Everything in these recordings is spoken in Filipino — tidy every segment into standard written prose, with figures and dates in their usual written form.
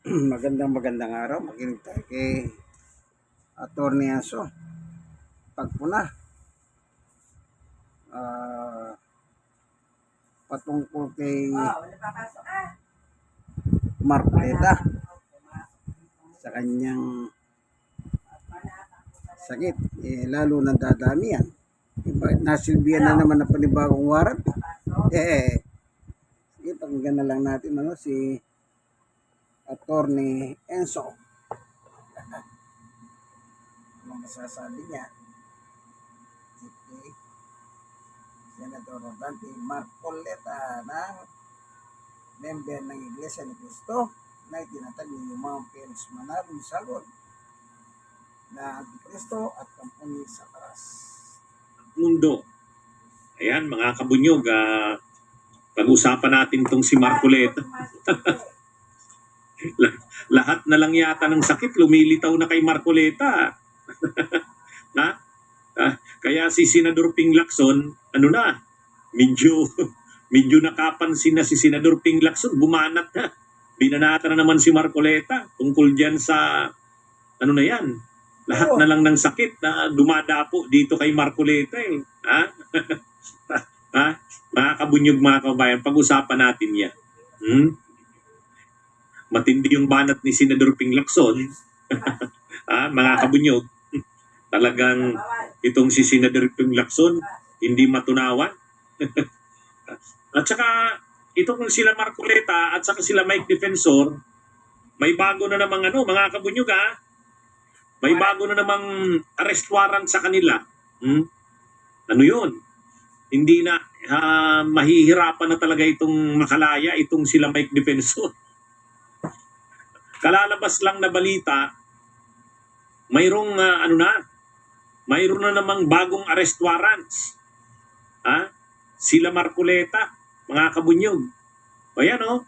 Magandang araw. Makinig tayo kay Atty. Aso. Pagpuna. Patungkol kay Marcoleta sa kanyang sakit. Lalo na dadami yan. Bakit nasilbihan na naman na panibagong warrant? Sige, pakinggan na lang natin si Atty. Enzo. Anong masasabi niya? Senator Rodante Marcoleta ng member ng Iglesia ni Cristo na itinatag ni Yumao Pérez Manalo Salon na Antikristo at Kampuni Satanas. Mundo. Ayan, mga kabunyog, pag-usapan natin tong si Marcoleta. Lahat na lang yata ng sakit lumilitaw na kay Marcoleta. Ha? Kaya si Senador Ping Lacson, medyo nakapansin na si Senador Ping Lacson, bumanat na. Binanata na naman si Marcoleta tungkol dyan sa, lahat na lang ng sakit na dumadapo dito kay Marcoleta eh. Ha? Ha? Mga kabunyog, mga kabayan, pag-usapan natin yan. Matindi yung banat ni Senador Ping Lacson. Mga kabunyog, talagang itong si Senador Ping Lacson hindi matunawan. At saka itong sila Marcoleta at saka sila Mike Defensor, may bago na namang mga kabunyog may bago na namang arrest warrant sa kanila. Ano yun? Hindi na mahihirapan na talaga itong makalaya itong sila Mike Defensor. Kalalabas lang na balita, mayroong mayroon na namang bagong arrest warrants. Sila Marcoleta, mga kabunyog. Ayan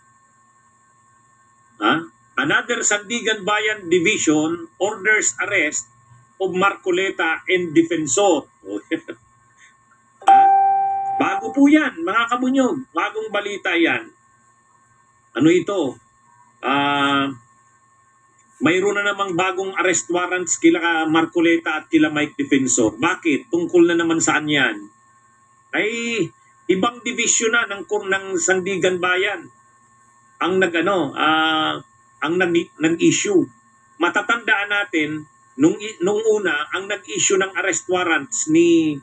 Another Sandigan Bayan Division orders arrest of Marcoleta and Defensor. Bago po yan, mga kabunyog. Bagong balita yan. Ano ito? Mayroon na namang bagong arrest warrants kila Marcoleta at kila Mike Defensor. Bakit? Tungkol na naman saan yan? Ay, ibang division na ng Sandigan Bayan ang nag-issue. Matatandaan natin, nung una, ang nag-issue ng arrest warrants ni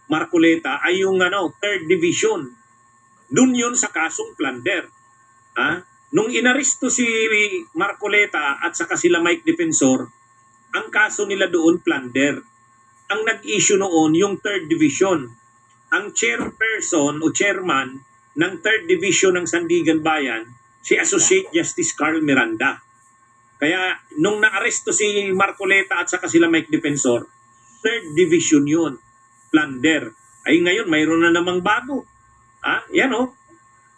Marcoleta ay yung 3rd Division. Doon yun sa kasong plunder. Nung inaresto si Marcoleta at saka sila Mike Defensor, ang kaso nila doon plunder. Ang nag-issue noon yung 3rd Division. Ang chairperson o chairman ng 3rd Division ng Sandigan Bayan, si Associate Justice Carl Miranda. Kaya nung naaresto si Marcoleta at saka sila Mike Defensor, 3rd Division yun, plunder. Ay ngayon, mayroon na namang bago. Yan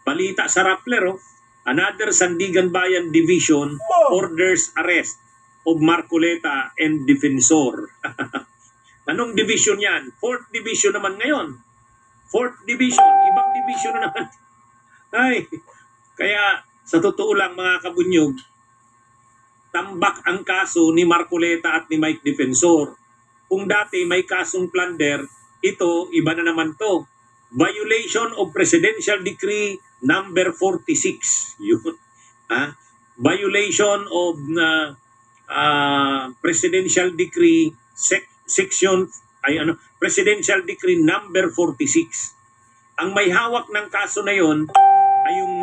balita sa Rappler Another Sandigan Bayan Division orders arrest of Marcoleta and Defensor. Anong division yan? 4th Division naman ngayon. 4th Division, ibang division na naman. Ay, kaya sa totoo lang mga kabunyog, tambak ang kaso ni Marcoleta at ni Mike Defensor. Kung dati may kasong plunder, ito, iba na naman to. Violation of Presidential Decree number 46. Yun. Violation of Presidential Decree section Presidential Decree number 46. Ang may hawak ng kaso na yon ay yung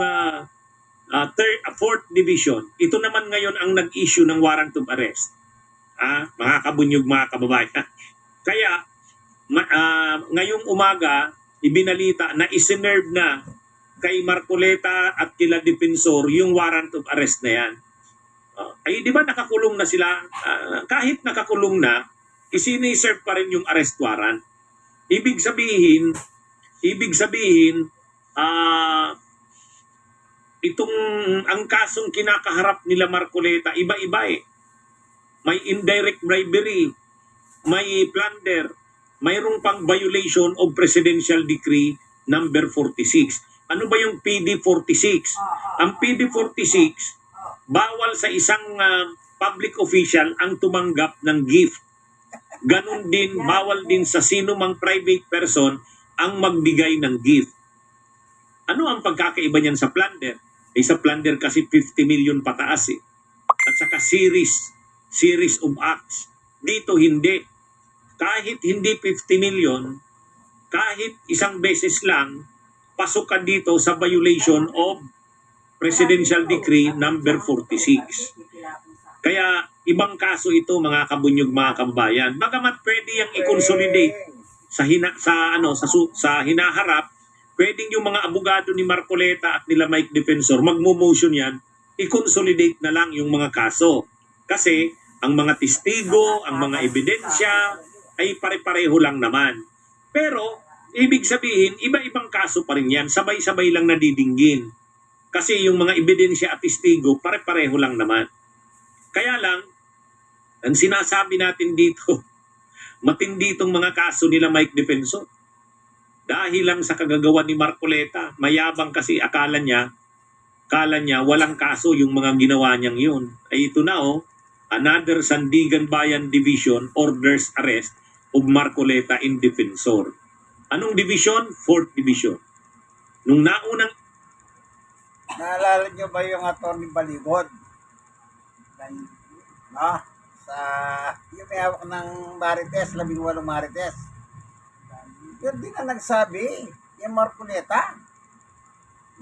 4th Division. Ito naman ngayon ang nag-issue ng warrant of arrest. Mga kabunyog, mga kababayan. Kaya ngayong umaga, ibinalita na isinerve na kay Marcoleta at kila Defensor yung warrant of arrest na yan. Ay di ba nakakulong na sila? Kahit nakakulong na, isiniserve pa rin yung arrest warrant. Ibig sabihin, ang kasong kinakaharap nila Marcoleta, iba-iba eh. May indirect bribery, may plunder, mayroong pang violation of Presidential Decree number 46. Ano ba yung PD 46? Ang PD 46, bawal sa isang public official ang tumanggap ng gift. Ganon din, bawal din sa sino mang private person ang magbigay ng gift. Ano ang pagkakaiba niyan sa plunder? Sa plunder kasi 50 million pataas eh. At saka series of acts. Dito hindi. Kahit hindi 50 million, kahit isang beses lang, pasok ka dito sa violation of Presidential Decree number 46. Kaya ibang kaso ito mga kabunyog, mga kambayan. Bagamat pwede yang i-consolidate sa hinaharap, pwedeng yung mga abogado ni Marcoleta at nila Mike Defensor magmo-motion yan, i-consolidate na lang yung mga kaso. Kasi ang mga testigo, ang mga ebidensya ay pare-pareho lang naman. Pero ibig sabihin, iba-ibang kaso pa rin yan, sabay-sabay lang nadidinggin. Kasi yung mga ebidensya at testigo, pare-pareho lang naman. Kaya lang, ang sinasabi natin dito, matindi itong mga kaso nila Mike Defensor. Dahil lang sa kagagawa ni Marcoleta, mayabang kasi akala niya walang kaso yung mga ginawa niyang yun. Ay ito na another Sandigan Bayan Division orders arrest of Marcoleta in Defensor. Anong division? 4th Division. Nung naunang Naalala nyo ba yung attorney Balibod? No? Yung may hawak ng Marites, 18 Marites. Yun din ang nagsabi, yung Marcoleta,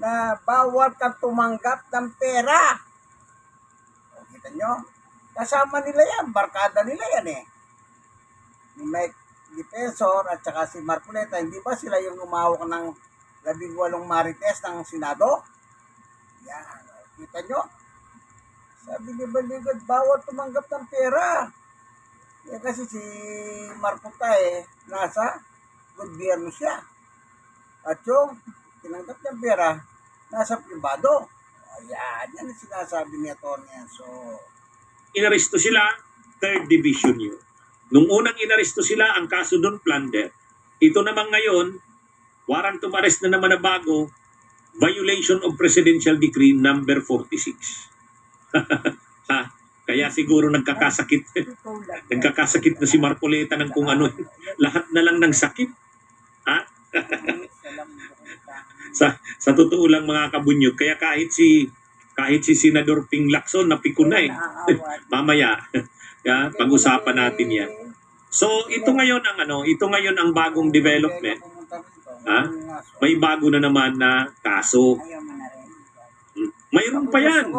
na bawal kang tumanggap ng pera. O, kita nyo? Kasama nila yan, barkada nila yan eh. Ni Mike Defensor at saka si Marcoleta, hindi ba sila yung umawak ng 18 Marites ng Senado? Yan, kita nyo? Sabi ni Baligod, bawal tumanggap ng pera. Yan kasi si Marcoleta nasa gobyerno siya. At yung tinanggap ng pera, nasa pribado. Ayan, yan ang sinasabi ni Atty. So, inaresto sila, 3rd Division yun. Nung unang inaresto sila, ang kaso doon plunder. Ito naman ngayon, warrant of arrest na naman na bago, violation of Presidential Decree number 46. Kaya siguro nagkakasakit na si Marcoleta ng kung ano. Lahat na lang ng sakit. Sa totoo lang mga kabunyog, kaya kahit si Senador Ping Lacson napikon na mamaya pag-usapan natin yan. So ito ngayon ang bagong development. May bago na naman na kaso. Mayroon pa yan.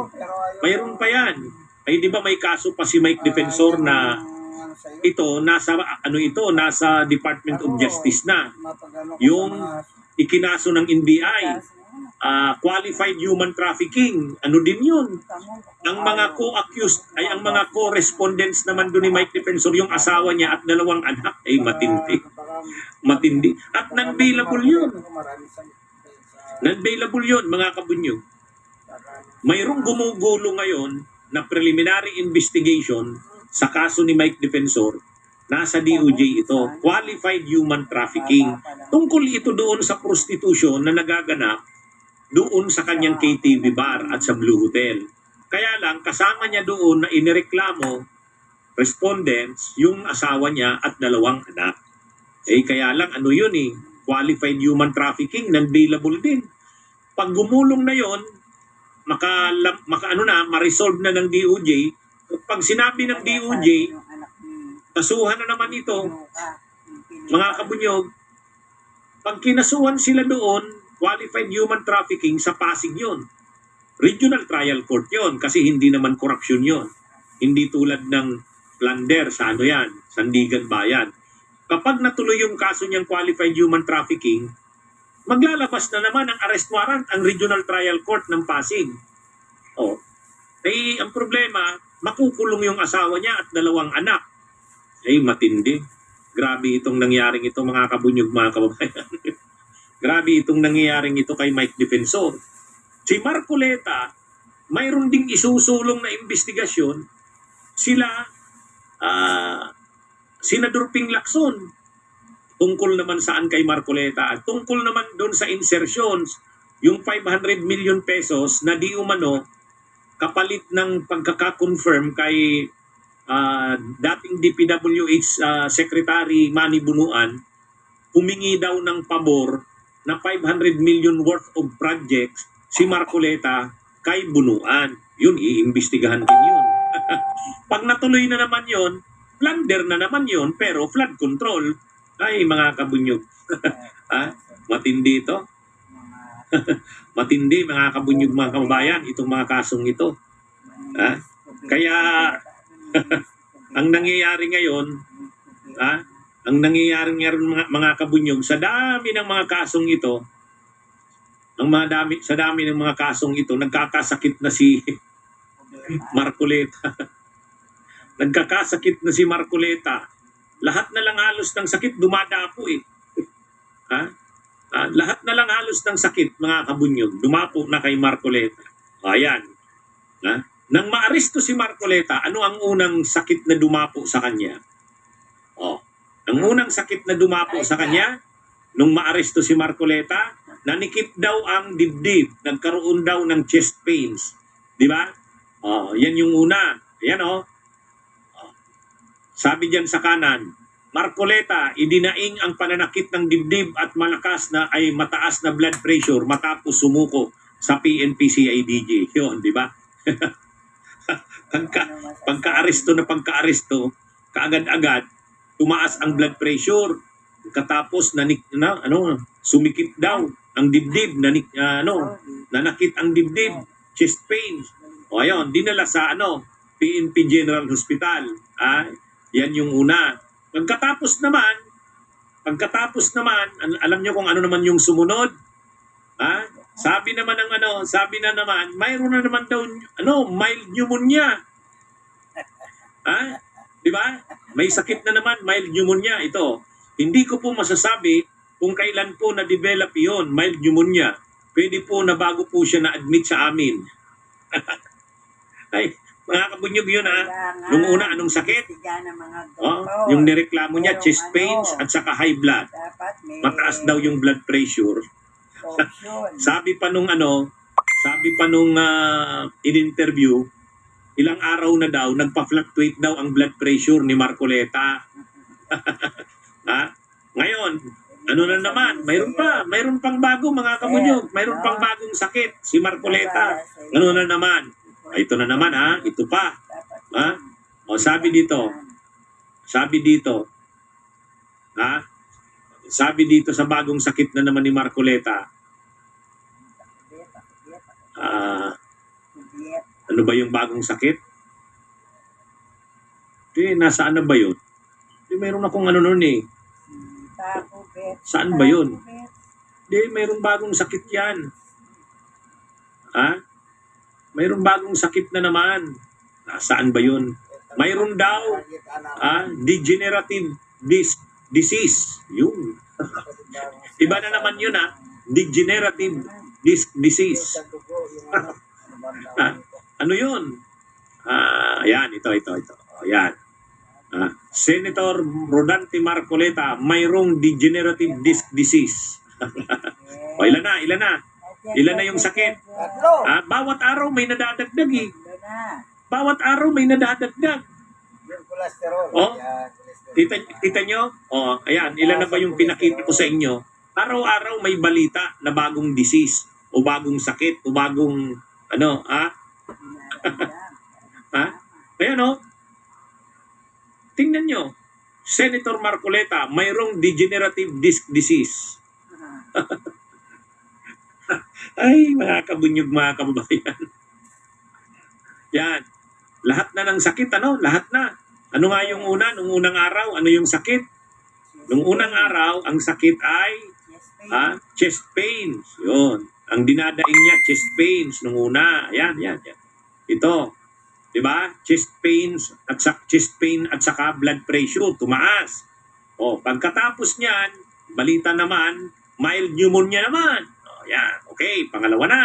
Ay di ba may kaso pa si Mike Defensor na nasa Department of Justice na. Yung ikinaso ng NBI, qualified human trafficking, ano din yun. Ang mga co-accused ay ang mga co-respondents naman doon ni Mike Defensor, yung asawa niya at 2 anak, ay matindi. At non-bailable yun, mga kabunyog. Mayroong gumugulo ngayon na preliminary investigation sa kaso ni Mike Defensor. Nasa DOJ ito, qualified human trafficking. Tungkol ito doon sa prostitution na nagaganap doon sa kanyang KTV bar at sa Blue Hotel. Kaya lang, kasama niya doon na inireklamo, respondents, yung asawa niya at 2 anak. Kaya lang, qualified human trafficking, non-bailable din. Pag gumulong na yon, ma-resolve na ng DOJ. Pag sinabi ng DOJ, kasuhan na naman ito, mga kabunyog, pag kinasuhan sila doon, qualified human trafficking, sa Pasig yun. Regional Trial Court yun, kasi hindi naman corruption yun. Hindi tulad ng plunder sa Sandigan Bayan. Kapag natuloy yung kaso niyang qualified human trafficking, maglalabas na naman ang arrest warrant ang Regional Trial Court ng Pasig. Ang problema, makukulong yung asawa niya at 2 anak. Matindi. Grabe itong nangyaring ito, mga kabunyog, mga kababayan. Grabe itong nangyaring ito kay Mike Defensor. Si Marcoleta, mayroon ding isusulong na investigasyon Senador Ping Lacson. Tungkol naman saan kay Marcoleta? Tungkol naman doon sa insertions, yung 500 million pesos na di umano kapalit ng pagkaka-confirm kay dating DPWH Secretary Manny Bunuan, humingi daw ng pabor na 500 million worth of projects si Marcoleta kay Bunuan. Yun, iimbestigahan din yun. Pag natuloy na naman yun, plunder na naman yun, pero flood control. Ay, mga kabunyog. Matindi ito. Matindi, mga kabunyog, mga kababayan, itong mga kasong ito. Kaya, ang nangyayari ngayon, mga kabunyog, sa dami ng mga kasong ito, sa dami ng mga kasong ito, nagkakasakit na si Marcoleta. Nagkakasakit na si Marcoleta. Lahat na lang halos ng sakit dumadapo eh. Lahat na lang halos ng sakit, mga kabunyog, dumapo na kay Marcoleta. Ayan. Nang maaresto si Marcoleta, ano ang unang sakit na dumapo sa kanya? Ang unang sakit na dumapo sa kanya, nung maaresto si Marcoleta, nanikip daw ang dibdib, nagkaroon daw ng chest pains. Di ba? Yan yung una. Ayan Sabi diyan sa kanan, Marcoleta, idinaing ang pananakit ng dibdib at mataas na blood pressure matapos sumuko sa PNP-CIDG. Yun, di ba? Pagka-aresto, kaagad-agad, tumaas ang blood pressure. Katapos sumikip daw ang dibdib, nanakit ang dibdib, chest pains. Ayun, dinala sa PNP General Hospital. Yan yung una. Pagkatapos naman, alam nyo kung ano naman yung sumunod? Sabi na naman, mayroon na naman daw, mild pneumonia. Di ba? May sakit na naman, mild pneumonia. Ito, hindi ko po masasabi kung kailan po na-develop yun, mild pneumonia. Pwede po na bago po siya na-admit sa amin. Ay, mga kabunyog yun Nung una, anong sakit? Yung nireklamo niya, chest pains at saka high blood. Mataas daw yung blood pressure. Sabi pa nung in-interview, ilang araw na daw, nagpa-fluctuate daw ang blood pressure ni Marcoleta. Ngayon, ano na naman? Mayroon pang bago, mga kabunyog. Mayroon pang bagong sakit, si Marcoleta. Ano na naman? Ito na naman ito pa. Sabi dito, sa bagong sakit na naman ni Marcoleta. Ano ba yung bagong sakit? Nasaan na ba yun? Mayroon akong nun eh. Saan ba yun? Mayroong bagong sakit yan. Mayroong bagong sakit na naman. Saan ba yun? Mayroon daw degenerative disease. Yun. Iba na naman yun degenerative disc disease. Ano yun? Ayan, ito. Ayan. Senator Rodante Marcoleta, mayroong degenerative disc disease. Ilan na? Ilan na yung sakit? Bawat araw may nadadagdag eh. Bawat araw may nadadagdag. Yung cholesterol. Kita nyo? Ayan, ilan na ba yung pinakita ko sa inyo? Araw-araw may balita na bagong disease o bagong sakit o bagong Ayan Tingnan nyo. Senator Marcoleta, mayroong degenerative disc disease. Ay, mga kabunyog, mga kababayan. Yan. Lahat na ng sakit, Lahat na. Ano nga yung una? Nung unang araw, ano yung sakit? Nung unang araw, ang sakit ay chest pains. Yun. Ang dinadaing niya, chest pains nung una. Yan. Ito. Diba? Chest pain at saka blood pressure, tumaas. Pagkatapos niyan, balita naman, mild pneumonia naman. Yan. Okay, pangalawa na.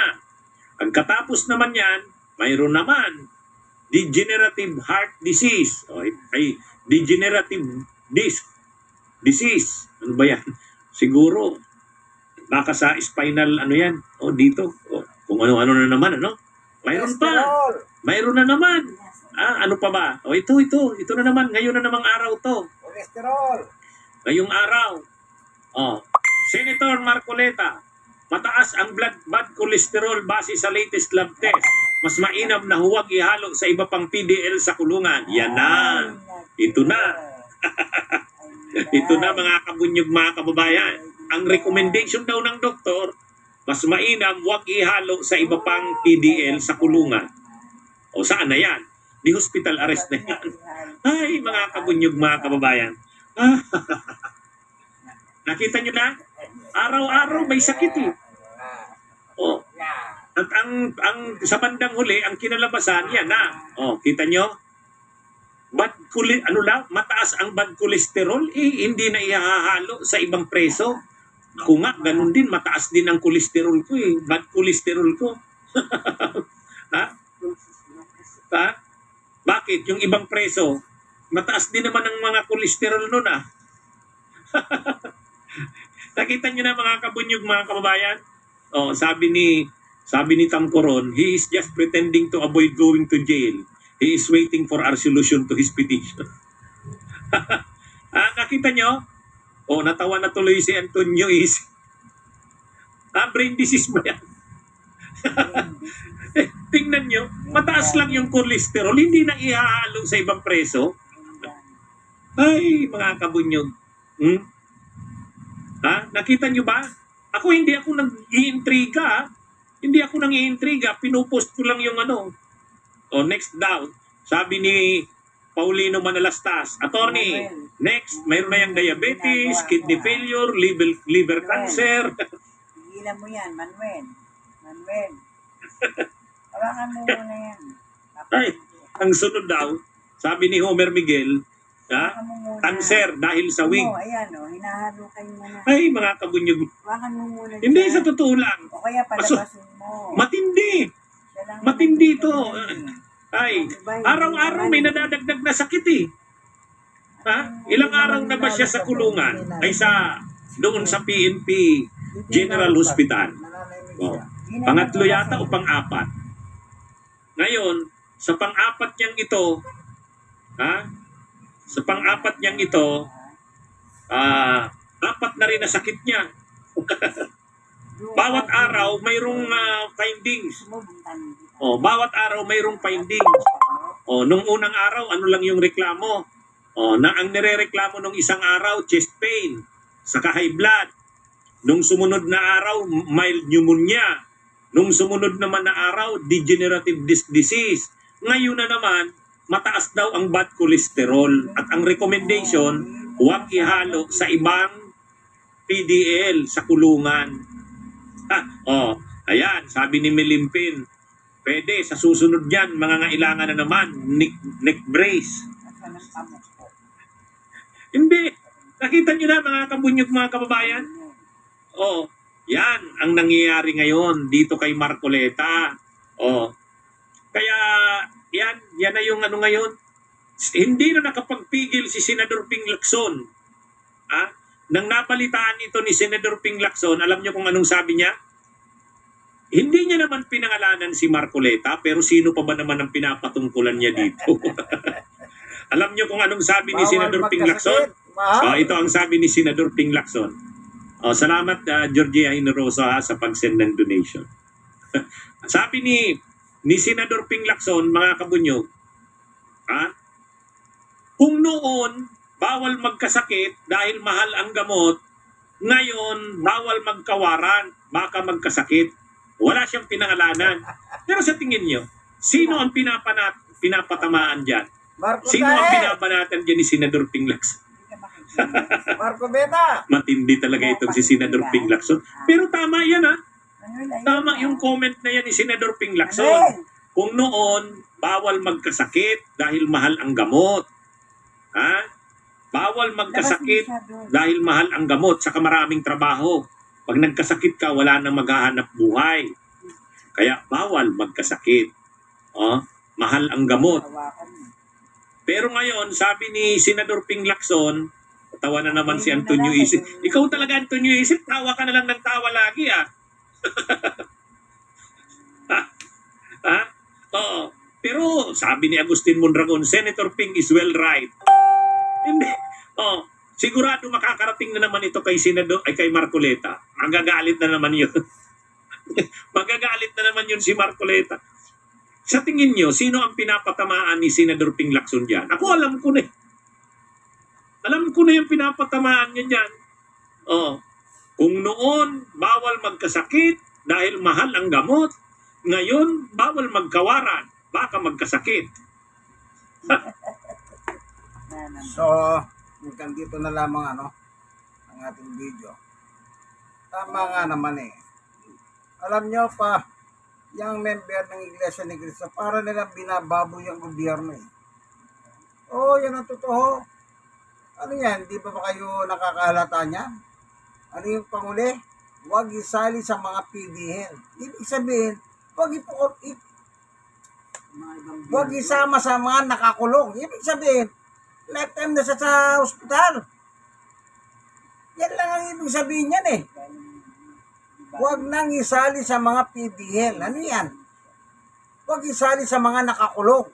Pagkatapos naman yan, mayroon naman degenerative heart disease. Degenerative disc disease. Ano ba yan? Siguro, baka sa spinal, yan. Dito. Kung ano-ano na naman, Mayroon pa. Cholesterol. Mayroon na naman. Ano pa ba? O ito na naman. Ngayon na namang araw to. Cholesterol. Ngayong araw. Senator Marcoleta, mataas ang bad cholesterol base sa latest lab test. Mas mainam na huwag ihalo sa iba pang PDL sa kulungan. Yan na. Ito na. Ito na mga kabunyog, mga kababayan. Ang recommendation daw ng doktor, mas mainam huwag ihalo sa iba pang PDL sa kulungan. O saan na yan? Di hospital arrest na yan. Ay, mga kabunyog, mga kababayan. Nakita nyo na? Araw-araw may sakit eh. O, at ang sa bandang huli, ang kinalabasan, yan na. O, kita nyo? Mataas ang bad cholesterol, hindi na ihahalo sa ibang preso. Ako nga, ganun din, mataas din ang cholesterol ko eh. Bad cholesterol ko. Ha? Ha? Bakit? Yung ibang preso, mataas din naman ang mga cholesterol nun ah. Nakita nyo na mga kabunyog, mga kababayan? Sabi ni Tam Coron, he is just pretending to avoid going to jail. He is waiting for our solution to his petition. Nakita nyo? Natawa na tuloy si Antonio is. Brain disease mo yan. Tingnan nyo, mataas lang yung cholesterol, hindi na ihahalo sa ibang preso. Ay, mga kabunyog. Nakita nyo ba? Hindi ako nag-iintriga. Hindi ako nang-iintriga. Pinupost ko lang yung next down. Sabi ni Paulino Manalastas, Attorney, next, mayroon na yung diabetes, kidney failure, liver cancer. Tigilan mo yan, Manuel. Hawakan mo muna yan. Ay, ang sunod daw, sabi ni Homer Miguel, cancer dahil sa wing. Ayan, hinahalo kayo muna. Ay, mga kabunyog. Hawakan mo muna Hindi, dyan. sa totoo lang. O kaya palabasin mo. Matindi. Siya lang Matindi naman to. yan. Ay, araw-araw may nadadagdag na sakit eh. Ilang araw na ba siya sa kulungan? Ay doon sa PNP General Hospital. Pangatlo yata o pang-apat. Ngayon, sa pang-apat niyang ito, apat na rin na sakit niya. Bawat araw mayroong findings. Bawat araw mayroong findings. Nung unang araw, ano lang yung reklamo? Ang nirereklamo nung isang araw, chest pain, saka high blood. Nung sumunod na araw, mild pneumonia. Nung sumunod naman na araw, degenerative disc disease. Ngayon na naman, mataas daw ang bad cholesterol. At ang recommendation, huwag ihalo sa ibang PDL sa kulungan. Ayan, sabi ni Melimpin, pwede, sa susunod yan, mga ngailangan na naman, neck brace. Hindi. Nakita nyo na, mga kabunyog, mga kababayan? Yan ang nangyayari ngayon dito kay Marcoleta. Kaya, yan na yung ngayon. Hindi na nakapagpigil si Senador Ping Lacson. Nang napalitaan ito ni Senador Ping Lacson, alam nyo kung anong sabi niya? Hindi niya naman pinangalanan si Marcoleta, pero sino pa ba naman ang pinapatungkulan niya dito? Alam nyo kung anong sabi ni Senador Ping Lacson? Ito ang sabi ni Senador Ping Lacson. Salamat Georgia Hinorosa sa pag-send ng donation. Sabi ni Senador Ping Lacson, mga kabunyog, kung noon bawal magkasakit dahil mahal ang gamot, ngayon bawal magkawaran, baka magkasakit. Wala siyang pinangalanan. Pero sa tingin nyo, sino ang pinapatamaan dyan? Sino ang pinapanatan dyan ni Senador Ping Lacson? Marco Beta. Matindi talaga itong si Senador Ping Lacson. Pero tama yan Tama yung comment na yan ni Senador Ping Lacson. Kung noon, bawal magkasakit dahil mahal ang gamot. Bawal magkasakit dahil mahal ang gamot saka maraming trabaho. Pag nagkasakit ka, wala nang maghahanap buhay. Kaya bawal magkasakit. Mahal ang gamot. Pero ngayon, sabi ni Senador Ping Lacson, tawa na naman si Antonio Isip. Ikaw talaga, Antonio Isip, tawa ka na lang ng tawa lagi Oo. Pero sabi ni Agustin Mondragon, Senator Ping is well right. Hindi. Oh, sigurado makakarating na naman ito kay kay Marcoleta. Magagalit na naman 'yun. Magagalit na naman 'yun si Marcoleta. Sa tingin niyo, sino ang pinapatamaan ni Senador Ping Lacson diyan? Ako alam ko na. Alam ko na yung pinapatamaan niya diyan. Oh. Kung noon bawal magkasakit dahil mahal ang gamot, ngayon bawal magkawaran, baka magkasakit. So, hanggang dito na lamang ang ating video. Tama nga naman eh. Alam nyo pa, yung member ng Iglesia ni Cristo, para nilang binababoy ang gobyerno eh. Oo, yan ang totoo. Ano yan? Di ba kayo nakakahalata niyan? Ano yung panguli? Huwag isali sa mga PDL. Ibig sabihin, huwag isama sa mga nakakulong. Ibig sabihin, lifetime na siya sa ospital. Yan lang ang ibig sabihin yan eh. Huwag nang isali sa mga PDL. Ano yan? Huwag isali sa mga nakakulong.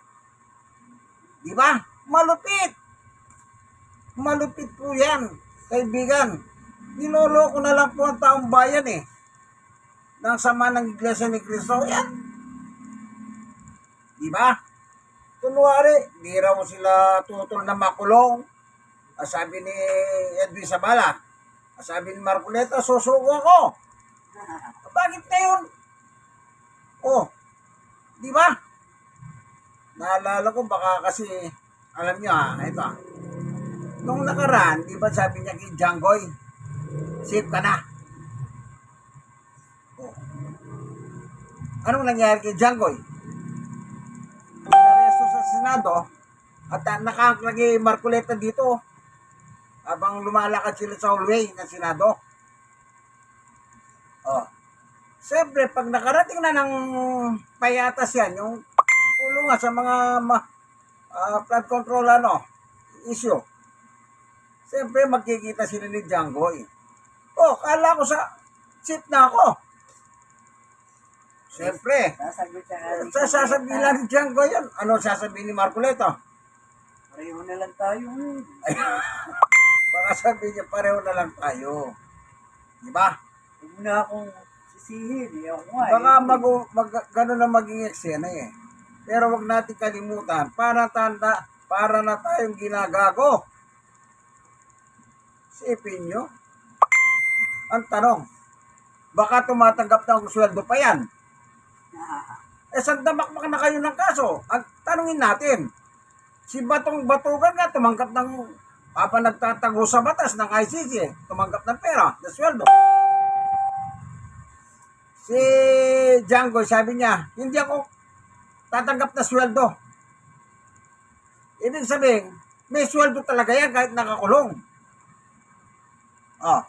Di ba? Malupit. Malupit po yan, kaibigan. Niloloko na lang po ang taong bayan eh. Nang sama ng Iglesia ni Cristo. Yan. Di ba? Kunwari, di raw sila tutol na makulong. Sabi ni Edwin Sabala, sabi ni Marcoleta, susuko ako. Bakit ngayon? Oh, di ba? Naalala ko baka kasi, alam niyo ito nung nakaraan, di ba sabi niya kay Janggoy, safe ka na. Oh. Anong nangyari kay Janggoy? Naresto sa Senado at nakaklagay Marcoleta dito habang lumalakad sila sa hallway ng Senado. Oh. Siyempre, pag nakarating na ng payatas yan, yung kulungan sa mga flood control issue, siyempre magkikita sila ni Janggoy. Oh, kala ko sa chip na ako. Siyempre, sasabihin lang ni Janggoy yun. Ano sasabihin ni Marcoleta? Pareho na lang tayo. Baka sabihin niya, pareho na lang tayo. Diba? Huwag mo na akong sisihin. Ako nga Baka gano'n na maging eksena eh. Pero wag natin kalimutan, para na tayong ginagago. Isipin nyo. Ang tanong, baka tumatanggap na ang sweldo pa yan. Sandamakmak na kayo ng kaso. Ang tanungin natin, si Batugan nga tumanggap ng nagtatago sa batas ng ICC, tumanggap ng pera, ng sweldo. Si Janggoy, sabi niya, hindi ako tatanggap na sweldo. Ibig sabihin, may sweldo talaga yan kahit nakakulong. Oh,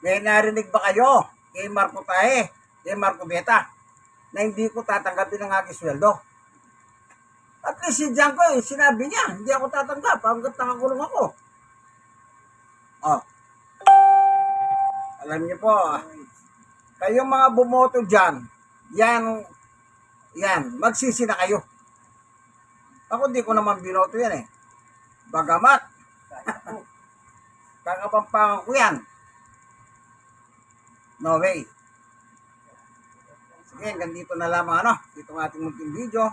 may narinig ba kayo kay Marco Tae, kay Marco Beta, na hindi ko tatanggapin ang aking sweldo? At least si Janggoy, sinabi niya, hindi ako tatanggap hanggat nakakulong ako. Oh, alam niyo po, kayong mga bumoto dyan, yan, magsisi na kayo. Ako di ko naman binoto yan eh. Bagamat, kakapampangan ko yan. No way. Sige, hanggang dito na lamang itong ating munting video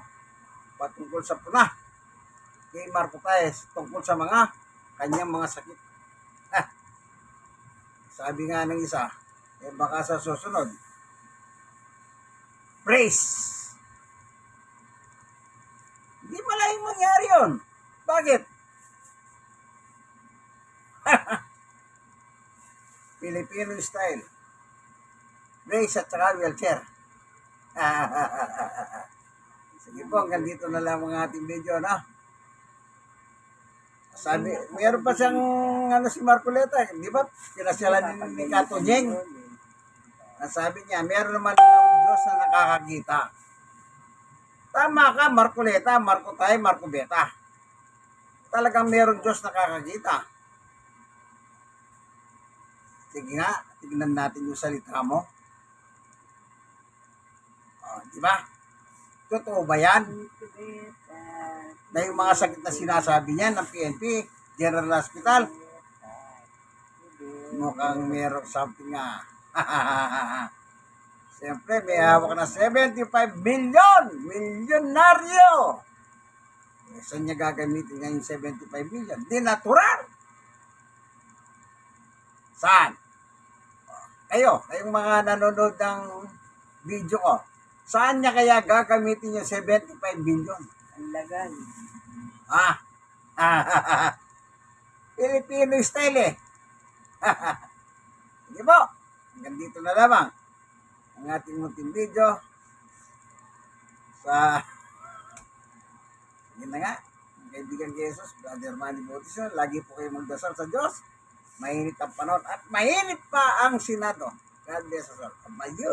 patungkol sa puna kay Marco Taes tungkol sa mga kanyang mga sakit. Sabi nga ng isa, baka sa susunod, praise. Hindi malayang mangyari yun. Bakit? Filipino style. Race at saka wheelchair. Sige po, hanggang dito na lang ang ating video, Sabi, mayroon pa siyang si Marcoleta, di ba? Pinasyalan ni Kato Jeng. Sabi niya, mayroon naman daw Diyos na nakakakita. Tama ka, Marcoleta, Marco Tae, Marco Beta. Talagang mayroon Diyos na nakakakita. Sige nga, tignan natin yung salita mo. Di ba? Totoo ba yan? Na yung mga sakit na sinasabi niya ng PNP, General Hospital, mukhang meron something nga. Siyempre, may hawak na 75 million! Milyonaryo! Eh, saan niya gagamitin niya yung 75 million? Di natural! Saan? Kayong mga nanonood ng video ko, saan niya kaya gagamitin yung 75 million? Ang lagal. Ah, Filipino style eh. Sige po, hanggang dito na lamang ang ating munting video sa yun na nga, ang kaibigan kay Jesus, Brother Manny Bautista, lagi po kayo magdasal sa Diyos. Mainit ang panahon at mainit pa ang Senado. God bless us all. Kabayo!